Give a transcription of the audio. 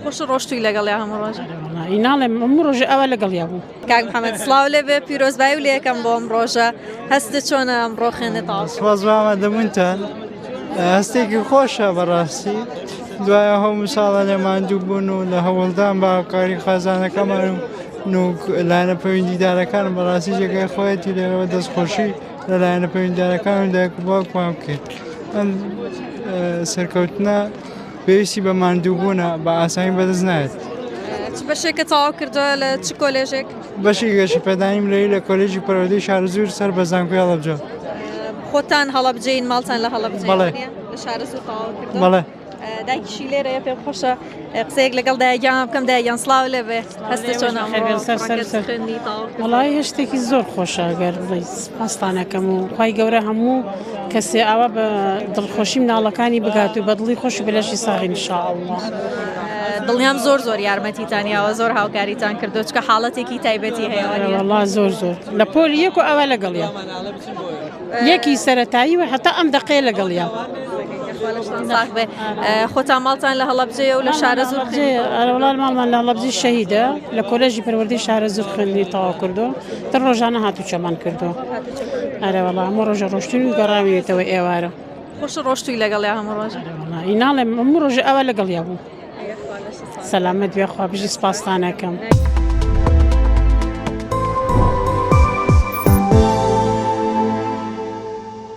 خۆش ڕۆشتوی لەگەڵ هەموو ڕۆژە ئیناڵێم ئەموو ڕۆژە ئەوە لەگەڵ یا بوو کاک محەممەد سلااو لێ بێ پیرۆزبای و لێکم بۆ ئەم ڕۆژە هەستە چۆنە ئەم ڕۆخێنێتەوە سپاس بامە دەمونتان هەستێکی خۆشە بەڕاستی دوایە هەموو ساڵە لە ماندوو بوون و لە هەوڵدان باکاری خازانەکەمان و لایەنە پەیوەندیدارەکان بەڕاستی جێگای خۆیەتی لێرەوە دەستخۆشی لە لایەنە پەیوەندیدارەکان و دایک و باوکمان بکرد ئەم سەرکەوتنە پێویستی بە ماندووبوونە بە ئاسانی بەدەست نایێت چ بەشێکە تەواو کردووە لە چ کۆلێژێک بەشی گەشی پێدانیم لە کۆلێژی پەروەردەی شارەزوور سەر بە زانکۆی هەڵەبجە خۆتان هەڵەبجەین ماڵتان لە هەڵەبجە بەڵێ. لە شارەزوور تەواو کردووە بەڵێ دایکیشی لێرەیە پێم خۆشە قسەیەک لەگەڵ دایگیان بکەم دایگیان سلااو لێ بێ هەستە چۆنە وڵی هەشتێکی زۆر خۆشە گەر پاستانەکەم و خی گەورە هەموو کەسێ ئەوە بە دڵخۆشی مناڵەکانی بگات و بەدڵی خۆش بلەشی ساغی انشاءالله دڵنیام زۆر یارمەتیتانیاوە زۆر هاوکاریتان کردو چکە حاڵەتێکی تایبەتی هەیە والله زۆر لە پۆل یەک و ئەوە لەگەڵیا یەکی سەرەتایی و حتا ئەم دەقەیە لەگەڵیا خۆتان ماڵتان لە هەڵەبجەیە و لە شارەزوور وڵال ماڵمان لە هەڵەبجەی شەهیدە لە کۆلێژی پەروەردەی شارەزوور خوێندنی تەواو کردو تر ڕۆژانە هاتوو چەمان کردو ئەرە وەڵا هەموو ڕۆژە ڕۆشتنی و گەڕاوێتەوە ئێوارە خۆش ڕۆشتوی لەگەڵ هەموو ڕۆژە ئیناڵێم هەموو ڕۆژە ئەوە لەگەڵ یا بوو سەلامەت بێ خوا بژی سپاستانەکەم